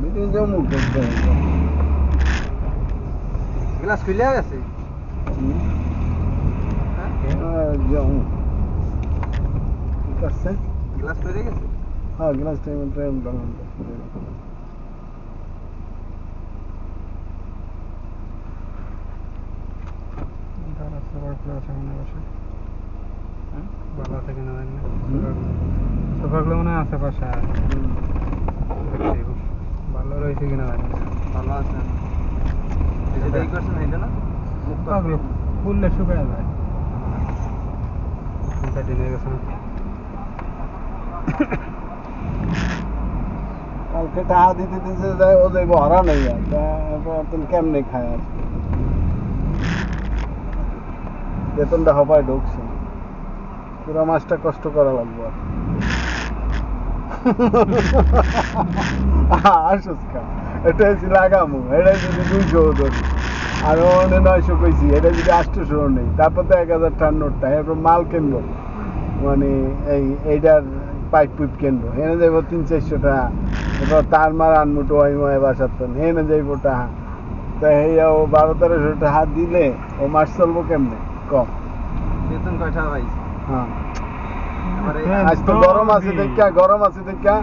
Meeting যাবো glass খুলে গেছে যাবো ঠিক আছে গ্লাস খুলে গেছে হ্যাঁ গ্লাস টাইম ভালো আছে কিনা জানি না সোফাগুলো মনে হয় আশেপাশে ভালো রয়েছে কিনা জানি না ভালো আছে এই করছেন এটা না মুক্তাগুলো ফুললে শুকায় যায় এটা দিনে গেছে কালকে টাকা দিতে দিতে যায় ও যাইব হারা নেই আর তুমি কেমনে খায় আর বেতনটা হবায় ঢুকছে পুরা মাছটা কষ্ট করা লাগবে আসুস কা এটা হচ্ছে লাগামু এটা যদি 200 ধরি আর ওনে 900 কইছি এটা যদি 800 নেই তারপর তো 1000 টাকার নোটটা এরপর মাল কিনবো মানে এইটার পাইপ পুইপ কিনবো এনে যাইব 300-400 টাকা এবার তার মার আনমুটো ওই বাসার তো এনে যাইব টাকা তা এইয়া ও 1200-1300 টাকা দিলে ও মাস চলবো কেমনে কম বেতন কয়টা ভাই হ্যাঁ আজ তো গরম আছে দেখা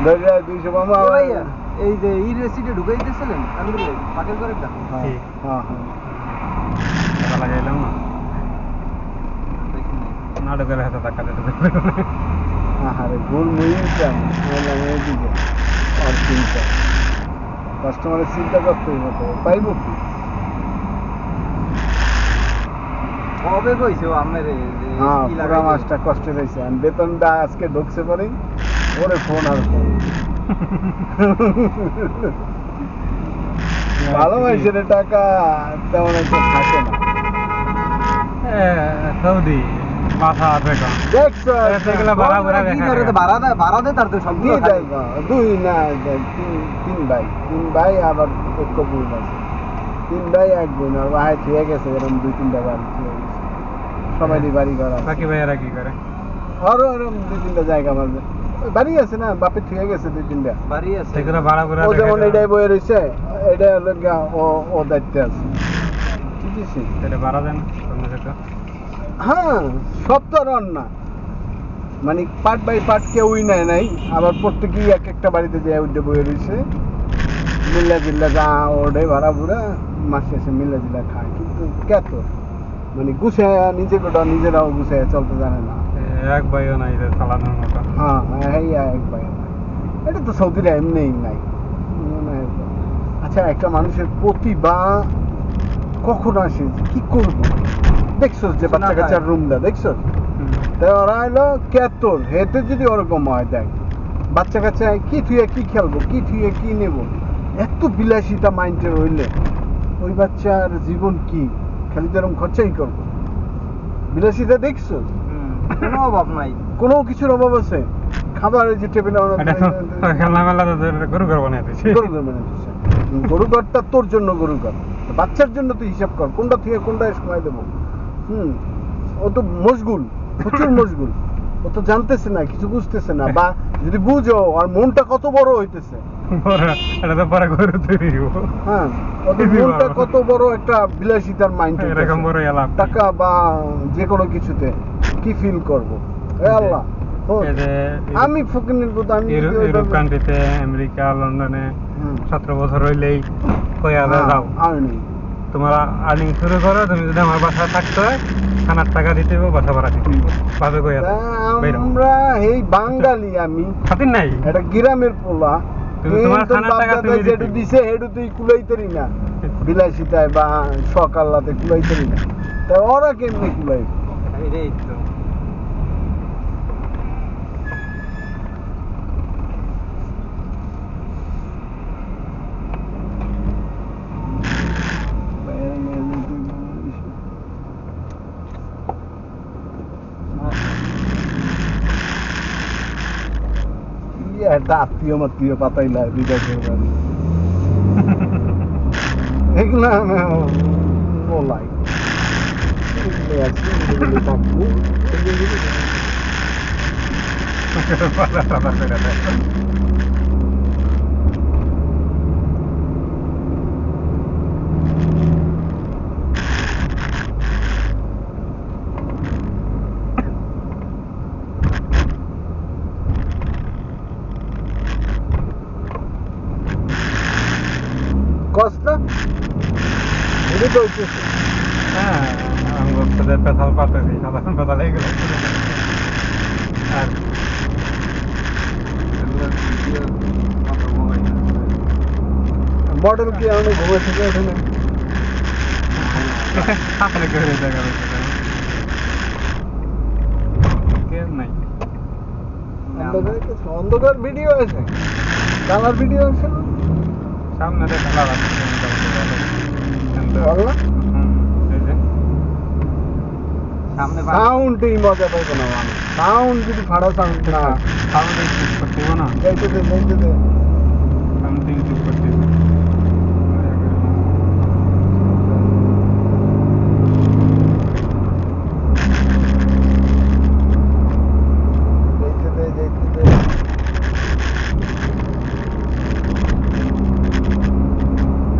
ধরে 200 পাবো এই যে এই রেসিডে ঢুকাই দিয়েছিলেন আমি পাকেল করে একটা হ্যাঁ হ্যাঁ টাকা লাগাইলাম না না ঢুকালে হাতে টাকা দিতে আরে ভুল মুইটা বললাম এইদিকে আর চিন্তা কাস্টমারের চিন্তা করতেই হতো পাইব কি কবে কইছো আমার হ্যাঁ পুরা মাসটা কষ্ট হয়েছে আর বেতনটা আজকে ঢুকছে পরে ওরে ফোন আর ফোন ভালো মানুষের টাকা তেমন একটা থাকে না সৌদি মাথা আছে কম দেখছো সেগুলো ভাড়া ভাড়া ভাড়া দেয় তার তো সব দিয়ে দেয় দুই না তিন ভাই আবার এক বোন আছে 3 ভাই 1 বোন আর ভাই ঠিক আছে এরকম 2-3টা বাড়ি সবারই বাড়ি করা বাকি ভাইয়ারা কি করে আরো এরকম 2-3টা জায়গা মাঝে বাড়ি আছে না বাপে ঠিক আছে 2-3টা বাড়ি আছে সেগুলো ভাড়া করে ও যেমন এটাই বয়ে রয়েছে এটা হলো ও দায়িত্বে আছে ঠিক আছে এটা ভাড়া দেন হ্যাঁ সব তো রন না মানে পার্ট বাই পার্ট কেউই নেয় নাই আবার প্রত্যেকেই এক একটা বাড়িতে যায় উঠে বয়ে রয়েছে মিল্লা যা ওটাই ভাড়া ভুড়া মাসে এসে মিল্লা খায় কিন্তু কেত মানে গুছায় নিজেরাও গুছায় চলতে জানে না এক ভাইও নাই চালানোর মতো হ্যাঁ এক ভাই এটা তো সৌদিরা এমনিই নাই আচ্ছা একটা মানুষের প্রতিভা কখন আসে কি করবো দেখছো যে বাচ্চা কাচ্চার রুমটা দেখছো তাই ওরা এলো কেতর হেতে যদি ওরকম হয় দেখ বাচ্চা কাচ্চা কি থুয়ে কি খেলবো কি থুয়ে কি নেবো এত বিলাসিতা মাইন্ডের হইলে ওই বাচ্চার জীবন কি খালি যেরকম খরচাই করবো বিলাসিতা দেখছো কোনো অভাব নাই কোনো কিছুর অভাব আছে খাবারের যে টেবিলে গরু ঘরটা তোর জন্য গরু ঘর বাচ্চার জন্য তুই হিসাব কর কোনটা থেকে কোনটা সময় দেবো ও তো মশগুল প্রচুর মশগুল ও তো জানতেছে না কিছু বুঝতেছে না বা যদি বুঝো আর মনটা কত বড় হইতেছে হ্যাঁ ওদের মনটা কত বড় একটা বিলাসিতার মাইন্ড টাকা বা যে কোনো কিছুতে কি ফিল করবো আল্লাহ আমি ফকিনের কথা আমি ইউরোপ কান্ট্রিতে আমেরিকা লন্ডনে 17 বছর হইলেই কইয়া যাও আর্নিং তোমার আর্নিং শুরু করো তুমি যদি আমার বাসায় থাকতে হয় খানার টাকা দিতে হবে বাসা ভাড়া দিতে হবে ভাবে কইয়া আমরা এই বাঙালি আমি খাতির নাই এটা গ্রামের পোলা তোমার খানার টাকা তুমি যেটু দিছে হেডু তুই কুলাইতেরি না বিলাসিতায় বা সকালাতে কুলাইতেরি না তা ওরা কেমনে কুলাই এই তো একটা আত্মীয় মাত্মীয় পাতাইলা বিদায় করবেন এগুলো বলাই কস না এটাই তো উদ্দেশ্য। হ্যাঁ আমি বলতে যে পেশাল পাতেছি সাধারণ পেশাল এইগুলো আর মডেল কি আমাদের ঘুমে থেকে ওঠে না? থাকলে কেউ দেখা কেউ নাই অন্ধকার ভিডিও আছে, কালার ভিডিও আছে না? সামনে দেখা লাগাচ্ছে বল না সামনে সাউন্ডই মজা পাইবো না মানুষ, সাউন্ড যদি ফাড়া সাউন্ড না সামনে ইউজ করতে হবে না যাইতে দে সামনে ইউজ করতে হবে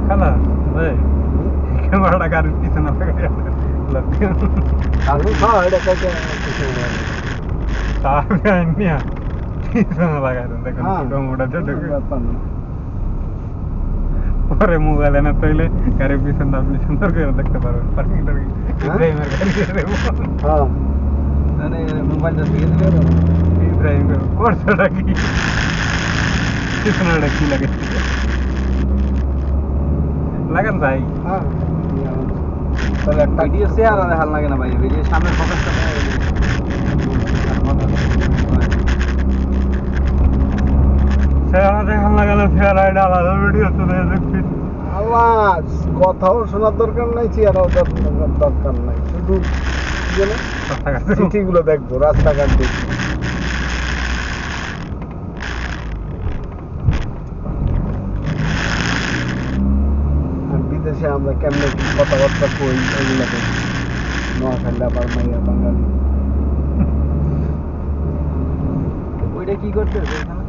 খালা ভাই ক্যামেরাটা গাড়ির পিছনে আলু খাওয়া এটা কাকে কিছু না। সামনে আনিয়া পিছনে লাগাই দেন দেখুন কমোটা ছোট ব্যাপার না। পরে মোবাইল এনে তৈলে গাড়ির পিছনে আপনি সুন্দর করে দেখতে পারবেন পার্কিং টার্কিং ইব্রাহিমের গাড়ি দিয়ে দেবো হ্যাঁ মানে মোবাইলটা দিয়ে দেবে ইব্রাহিম করছোটা কি পিছনেটা কি লাগাচ্ছি লাগান ভাই হ্যাঁ তাহলে একটা ভিডিও শেয়ার আর হাল লাগে না ভাই ভিডিও সামনে ফোকাসটা পাওয়া গেলে শেয়ার দেখান লাগালে শেয়ার আইডা আলাদা ভিডিও চলে দেখছি আওয়াজ কথাও শোনার দরকার নাই, চেয়ারও দরকার নাই, শুধু সিটিগুলো দেখবো, রাস্তাঘাট দেখবো। আর বিদেশে আমরা কেমনে কি কথাবার্তা কই এগুলো দেখি, নোয়াখালী আবার মাইয়া বাঙালি। ওইটা কি করতে হবে এখানে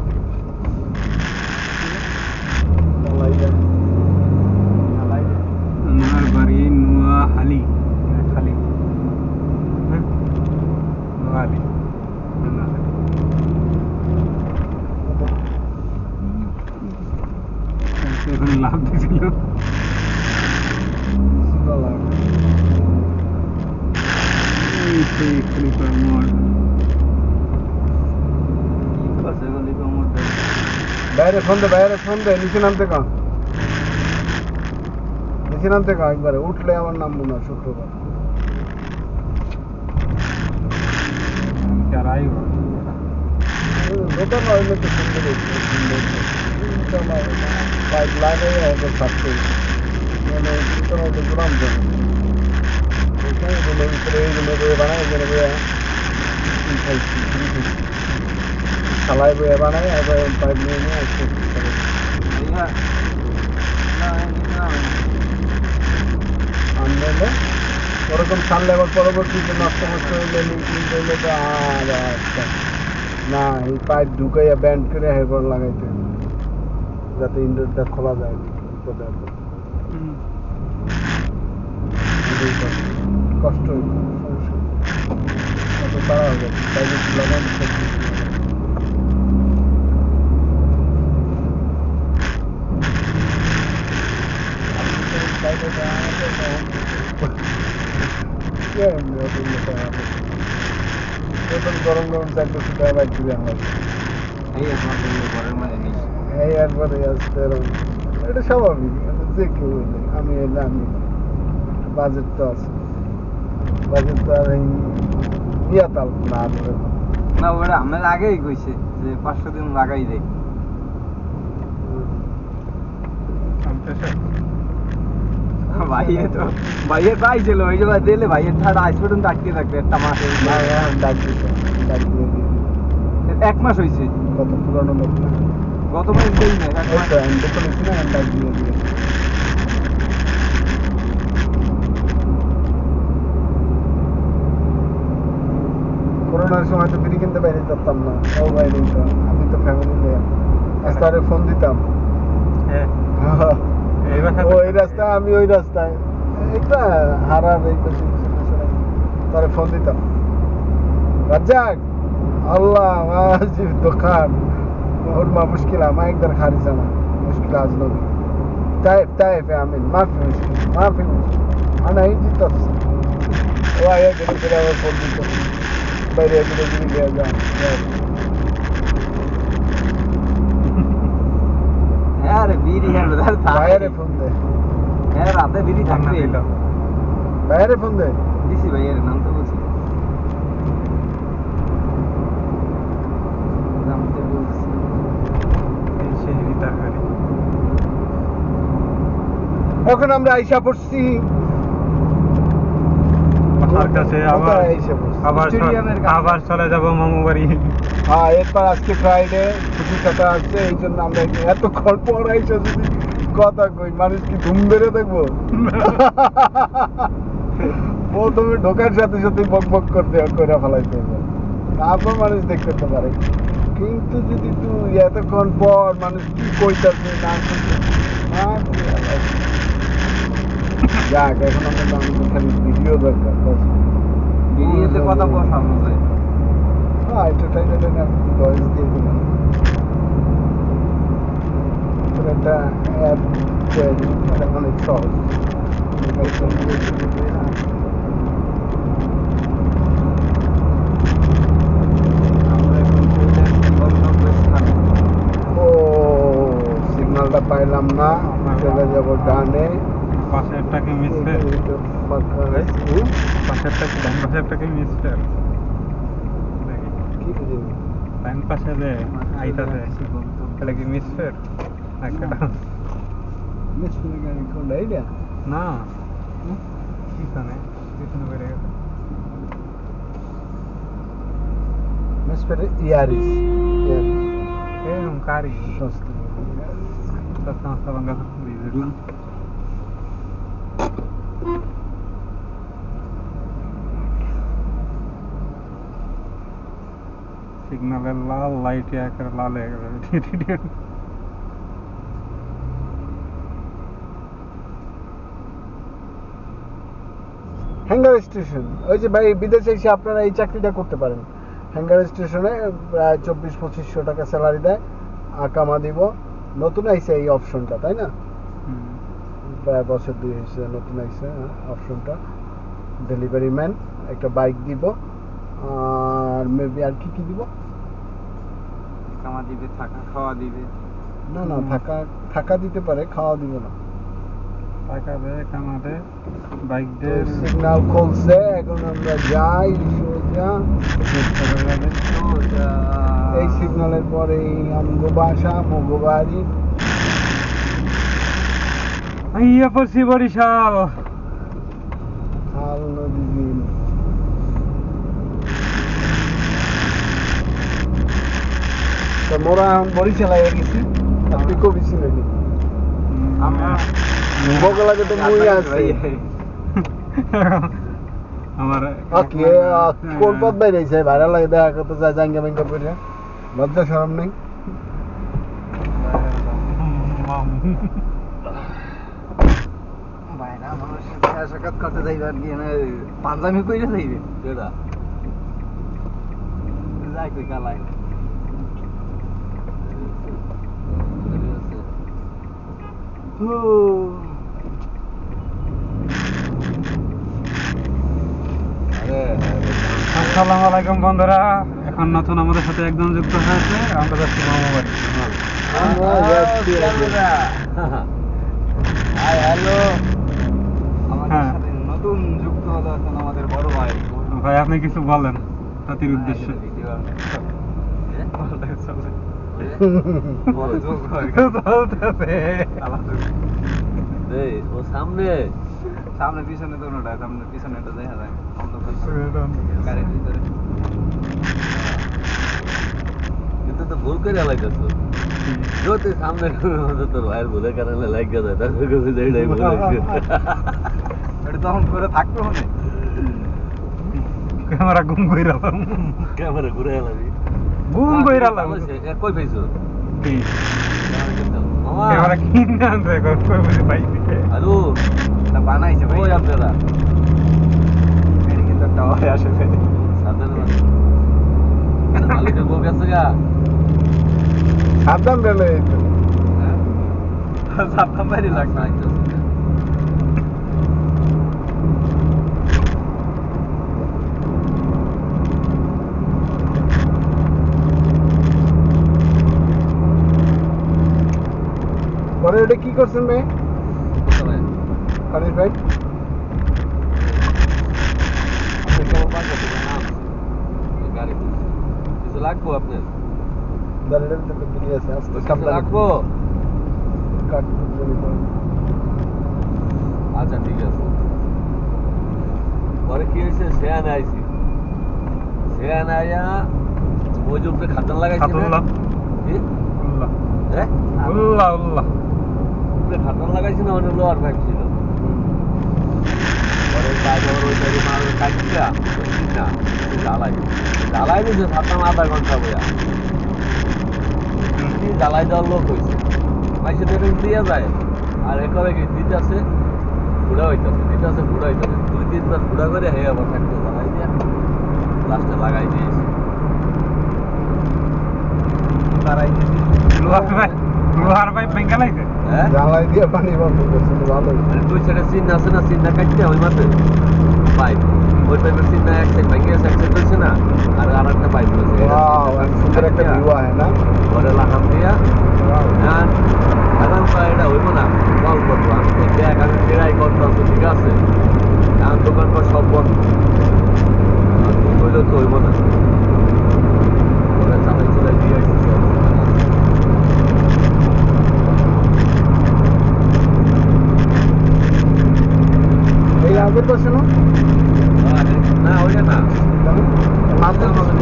আমার বাড়ি নোয়াখালী খালি নোয়াখালী লাভ দিছিল বাইরে ফোন দে নিচে নামতে কম, নিচে নামতে কম একবারে, উঠলে আমার নামবো না শুক্রবার। দোকান হইলে তো সুন্দর পাইপ লাগাই ওদের থাকতে মানে গ্রাম যাবে এইগুলো বানায় এখানে খালাই বইয়া বানায় এবার পাইপ নিয়ে নিয়ে আসতে আনলে ওরকম ছাড়লে আবার পরবর্তীতে নষ্ট হইলে লিঙ্কিং করলে তো আর আচ্ছা না, এই পাইপ ঢুকাইয়া ব্যান্ড করে হেরপর লাগাইতে যাতে ইনডোরটা খোলা যায় কষ্ট সমস্যা তারা হবে পাইপ লাগান গরম গরম চাকরি শুধু বাইক দিবে আমার এই একবারে আসতে এটা স্বাভাবিক, যে কেউ এলে আমি এলে আমি বাজেট তো আছে, বাজেট তো আর এই ইয়াতাল না না ওরা আমার আগেই কইছে যে 500 দিন লাগাই দেয় ভাইয়ের ভাই ছিল ওই যে দিলে ভাইয়ের ছাড়া আজ পর্যন্ত আটকে থাকবে একটা মাসে এক মাস হয়েছে কত পুরানো লোক না গত মাস দেই না করোনার সময় তো বিড়ি কিনতে বাইরে যেতাম না, ও বাইরে আমি তো ফ্যামিলি নিয়ে রাস্তায় ফোন দিতাম, ওই রাস্তায় আমি ওই রাস্তায় একটা হারার এই তারে ফোন দিতাম, রাজ্জাক আল্লাহ দোকান ওর মা মুশকিল আমার একবার খারিজ আমার মুশকিল আজ নবী طيب يا عمي ما في مشكلة ما في مشكلة أنا هيجي تصل وهي كده كده وصل بيكم বাইরে এগুলো দিয়ে গিয়ে যান হ্যাঁ রে বিড়ি হ্যাঁ বাইরে ফোন দে হ্যাঁ রাতে বিড়ি থাকবে বাইরে ফোন দে দিছি ভাইয়ের নাম তো বলছি নাম তো বলছি এই সেই তারকারি এখন আমরা আইসা পড়ছি বাসার কাছে আবার চলে যাব মামু বাড়ি। হ্যাঁ এরপর আজকে ফ্রাইডে ছুটি কাটা আছে এই জন্য আমরা এতক্ষণ পর আইসা যদি কথা কই মানুষ কি ধুম বেড়ে দেখবো প্রথমে ঢোকার সাথে সাথে বক বক করতে করে ফেলাইতে হবে তারপর মানুষ দেখতে পারে কিন্তু যদি তুই এতক্ষণ পর মানুষ কি কইতাছে না যাক এখন আমরা খালি ভিডিও দরকার ভিডিওতে কথা বসানো যায় হ্যাঁ এটা টাইটেল ভয়েস দিয়ে দিলাম একটা অ্যাপ তৈরি এটা অনেক সহজ ও সিগন্যালটা পাইলাম না চলে যাব ডানে পাশেরটা কি মিস পাশেরটা কি ডান পাশেরটা কি মিস কি বুঝিনি ডান পাশে যে আইতাছে তাহলে কি মিস ফের একটা মিস করে গাড়ি কোনটা এইটা না পিছনে পিছনে বেড়ে গেছে মিস করে ইয়ারিস এরকম কারি সস্তা সস্তা বাঙ্গা দিয়ে সিগন্যালের লাল লাইটে একেবারে লাল হয়ে গেল হ্যাঙ্গার স্টেশন ওই যে ভাই বিদেশে এসে আপনারা এই চাকরিটা করতে পারেন হ্যাঙ্গার স্টেশনে প্রায় 24-2500 টাকা স্যালারি দেয় আকামা দিব নতুন আইছে এই অপশনটা তাই না প্রায় বছর 2 হয়েছে নতুন আইছে অপশনটা ডেলিভারি ম্যান একটা বাইক দিব আর মেবি আর কি দিব কামা দিবে থাকা খাওয়া দিবে না না থাকা দিতে পারে খাওয়া দিব না টাকা দে কামা দে বাইক দে সিগন্যাল খুলছে এখন আমরা যাই সোজা এই সিগন্যালের পরে আমগো বাসা মগো বাড়ি আইয়া পড়ছি বরিশাল খাল নদী বিল তো মোরা এখন বরিশাল আইয়া গেছি আপনি কবি ছিলেন আমরা বগলাকে তো মুই আছি আমার কোন পথ বাইরে ভাইরাল লাগে দেখা করতে যায় জাঙ্গা ব্যাঙ্গা পড়ে লজ্জা শরম নেই বাইরা মানুষ সাক্ষাৎ করতে যাইবে আর কি পাঞ্জাবি কইরে যাইবে যেটা যাই কই কালাই আসসালামু আলাইকুম বন্ধুরা এখন নতুন আমাদের সাথে একদম যুক্ত হয়েছে আমরা যাচ্ছি মামা বাড়ি হ্যালো আমাদের সাথে নতুন যুক্ত হলো এখন আমাদের বড় ভাই ভাই আপনি কিছু বলেন তাদের উদ্দেশ্যে ও সামনে সামনে পিছনে তো ওটা সামনে পিছনে এটা দেখা যায় গাড়ির ভিতরে কিন্তু তো ভুল করে লাগাইছ যদি সামনে তোর ভাইয়ের ভুলে কারণে লাগিয়ে যায় তারপরে কবে যাই নাই বলে এটা তখন করে থাকবে মনে ক্যামেরা গুম কইরালাম ক্যামেরা ঘুরে এলাবি গুম কইরালাম কই পাইছো কি ক্যামেরা কিনে আনছে কই বুঝে পাইছি হ্যালো এটা বানাইছে ভাই ওই আপনারা এটা কিন্তু একটা হয় আসলে সাধারণ মালিকের বউ গেছে গা সাবধান রেলে সাতটা বাইরে লাগবে পরে ওটা কি করছেন ভাই কানিস ভাই লাগবো আপনার দাঁড়িয়ে তো বেরিয়ে আছে আস্তে সামনে লাগবো কাট আচ্ছা ঠিক আছে পরে কি হয়েছে শেয়ান আইছি শেয়ান আইয়া ওই যে উপরে খাতান লাগাইছি না কি হ্যাঁ উল্লাহ উল্লাহ উপরে খাতান লাগাইছি না অনেক লোয়ার পাইপ ছিল পরে বাইরে ওই সাইডে মাল কাটছিলা না জ্বালাই দিয়েছে সাতটা আধা ঘন্টা বইয়া জ্বালাই দেওয়ার লোক হয়েছে মাইসে তো দিয়ে যায় আর একরে কি দিতে আছে ঘুরা হইতেছে দিতে আছে ঘুরা হইতেছে 2-3 বার ঘুরা করে হয়ে আবার থাকতে জ্বালাই দিয়ে লাস্টে লাগাই দিয়েছে লোহার পাইপ ভেঙে লাগছে হ্যাঁ জ্বালাই দিয়ে পানি বন্ধ করছে তো ভালোই দুই সাইডে চিহ্ন আছে না চিহ্ন কাটতে ওই মাঠে পাইপ ওই পাইপের চিহ্ন এক সাইড ভেঙে গেছে এক সাইড হয়েছে না আর একটা পাইপ রয়েছে ওয়াও সুন্দর একটা ভিউ আছে না পরে লাগাম দিয়া হ্যাঁ এখন এটা হইব না কল করবো আমি তো দেখ আমি ফেরাই করতাম তো ঠিক আছে এখন দোকান পর সব বন্ধ হইলেও তো হইব না পরে চালাই চলাই দিয়ে আসছি এই আগের পাশে না না ওইটা না মাঝে মাঝে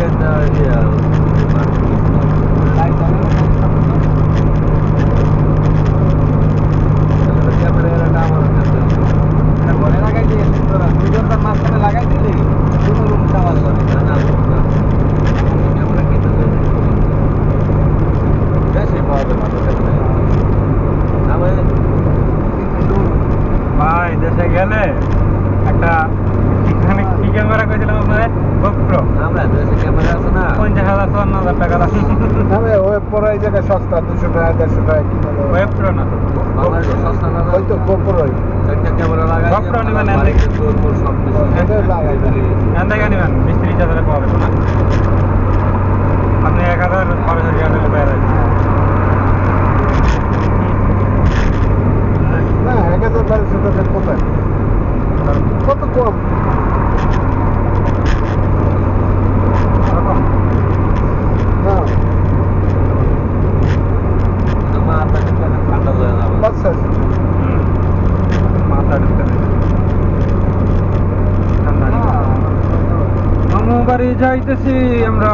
ভাই দেশে গেলে একটা কি ক্যামেরা করেছিলাম আপনাদের গোপ্রো আমরা দেশে ক্যামেরা আছে না 50,000-54,000 টাকা দাম না ভাই ওয়েব পরে এই জায়গায় সস্তা 200 টাকা 150 টাকা কিনে গোপ্রো না তো বাংলাদেশে সস্তা না ওই তো গোপ্রোই একটা ক্যামেরা লাগাই GoPro নিবেন না? সব কিছু এটা লাগাই এখান থেকে নেবেন 20-30,000 পাওয়া যাবে না আপনি 1,000-12,000 টাকা পেয়ে যাবেন না 1,000-1,200 টাকা কোথায় কত কম না মাথা ঠান্ডা হয়ে যাবে আচ্ছা মাথা ঢুকতে দেবে মামু বাড়ি যাইতেছি আমরা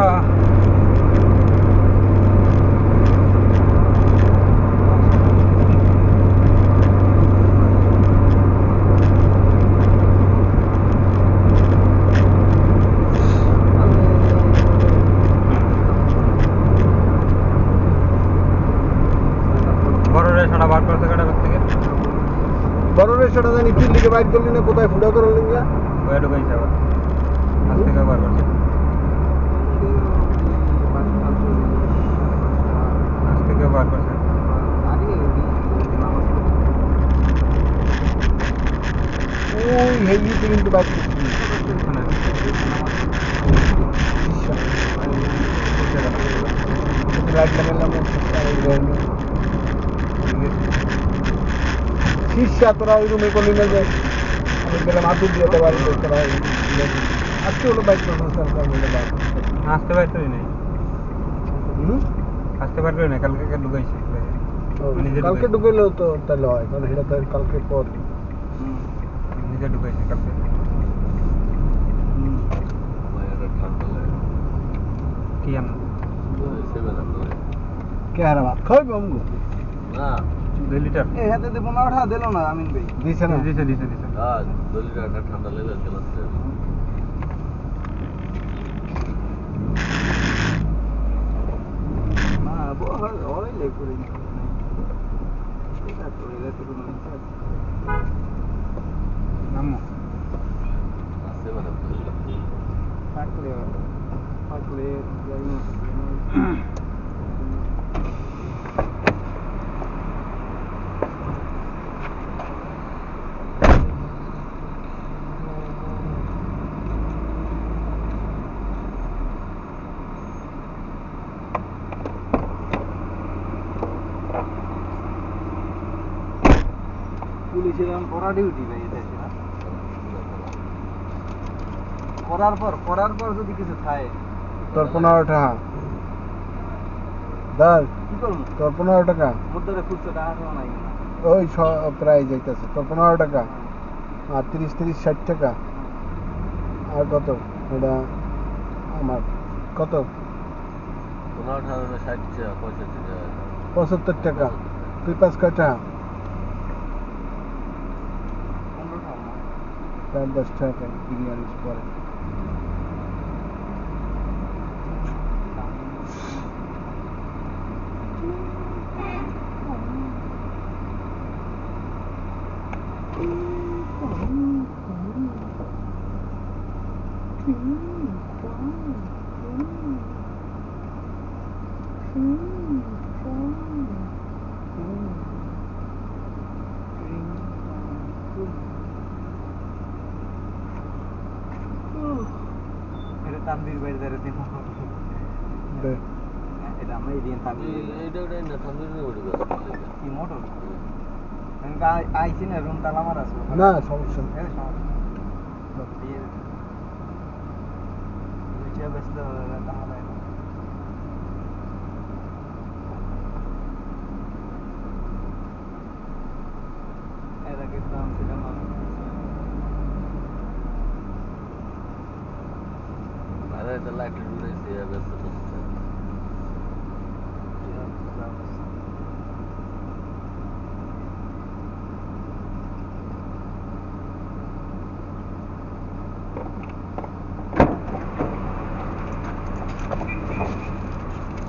বড় রেশাটা বার করতে কাটা করতে গিয়ে বড় রেশাটা জানি কি লিখে বাইক করলি না কোথায় ফুটা করে লিঙ্গা ওয়া ঢুকাইছে আবার আজ থেকে বার করছে আজ থেকে বার করছে ওই হেইতে কিন্তু বাইক করছি লাইট লাগালাম শীর্ষা তোরা ওই রুমে করলি না যে আমি গেলাম আতুর দিয়ে তো বাড়ি তোরা আজকে হলো বাইক আসতে বার করি নাই হুম আসতে বার করি নাই কালকে ঢুকাইছি কালকে ঢুকেলেও তো তাহলে হয় কারণ সেটা তো কালকে পর নিজে ঢুকাইছি কালকে ঠান্ডা লাগে কি আম কে হারা ভাত খাইবে আমগো না 2 লিটার এই হাতে দেবো না ওঠা দিল না আমিন ভাই দিছে না দিছে দিছে দিছে হ্যাঁ 2 লিটার ঠান্ডা লেগে গেছে না ওই লে করে এটা তো এটা তো কোনো ইচ্ছা আছে নামো আছে মানে থাকলে যাই না পুলিশের এখন কড়া ডিউটি ভাই এই দেশে না করার পর যদি কিছু খায় তোর 15 টাকা দাল কি করবো তোর 15 টাকা মধ্যে খুঁজছে টাকা দেওয়া নাই না ওই প্রায় যাইতেছে তোর 15 টাকা আর 30 60 টাকা আর কত এটা আমার কত 15 60 75 টাকা তুই 5 টাকা 15 টাকা 10 টাকা বিরিয়ানি পরে এটা তানভীর ভাই ধরে দিন দে এটা আমরা এদিন তানভীর এইটা না তানভীর কি মোটর আমি আইছি না রুম তালা মারা আছে না সমস্যা নেই এই সমস্যা দিয়ে এটা ব্যস্ত তাহলে এর আগে দাম ছিল না আরে তাহলে একটা রুলে দিয়ে ব্যস্ত হচ্ছে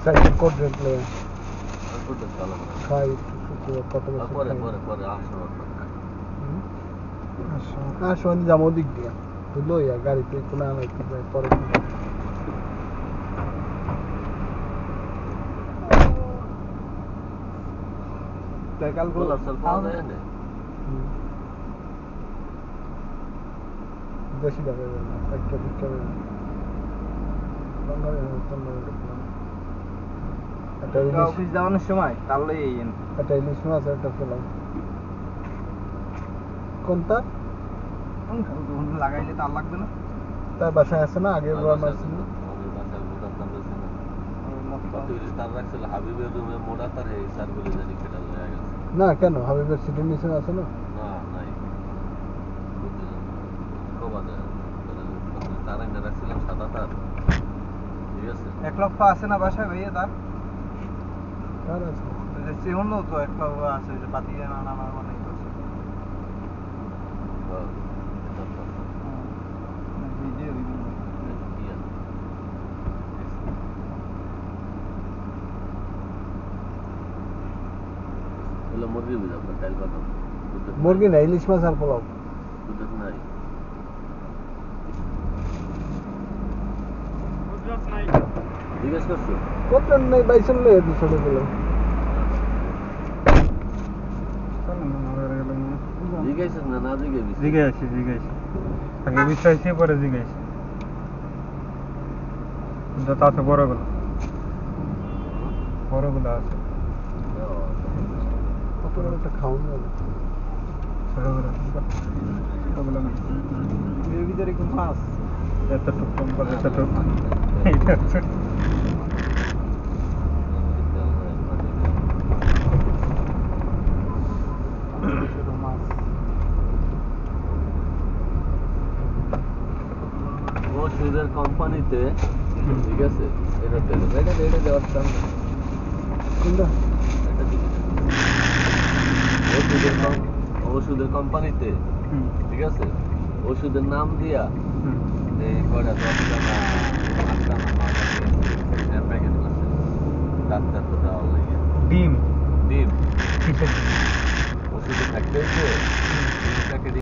সাইকেল কোড রেখে আর করতে চালা খাই কত পরে বছর পরে পরে আসো আসুন যাবো দিক দিয়া তুই লইয়া গাড়িতে কোনো আনাই পরে কাল বল আসল পাওয়া যায় না বেশি টাকা একটা দিকটা একটা ইলিশ অফিস যাওয়ানোর সময় তাহলে একটা ইলিশ মাছ একটা পেলাম কোনটা লাগাইলে তার লাগবে না তার বাসায় আছে না আগে বড় মাছ ছিল আমাদের বাসায় মোটা তার রয়েছে না কত ইলিশ তার রাখছিল হাবিবের রুমে মোটা তার এই স্যার বলে জানি কেটে হয়ে গেছে না কেন হাবিবের সিটির নিচে আছে না না নাই কবাদে তার এনে রাখছিলাম সাদা তার ঠিক আছে 1 লক্ষ আছে না বাসায় ভাইয়া তার তার আছে সেহন তো 1 লক্ষ আছে যে পাতি না না মানে করছে ভিডিও মুরগি বুঝা আপনার টাইল পাতাম মুরগি না ইলিশ মাছ আর পোলাও দুধ নাই জিজ্ঞেস করছো কত নাই বাইসন লয়ে তো ছোট গুলো জিজ্ঞেস না না জিজ্ঞেস জিজ্ঞাসি আগে বিষয়ছি পরে জিজ্ঞাসি যত আছে বড়গুলো আছে কত বড় একটা খাওয়ানো যাবে ছোটগুলো না এর ভিতরে কোন মাছ এতটুক কম করে এতটুক এইটা হচ্ছে ছোট মাছ ও সুদের কোম্পানিতে ঠিক আছে এটা তেল এটা দেওয়ার চান কোনটা এটা দিকে ওষুধের কোম্পানিতে ঠিক আছে ওষুধের নাম দিয়া এই কয়টা 10 টাকা 8 টাকা 9 টাকা প্যাকেট আছে ডাক্তার তো দেওয়া লাগে ডিম ডিম ওষুধে থাকতে হচ্ছে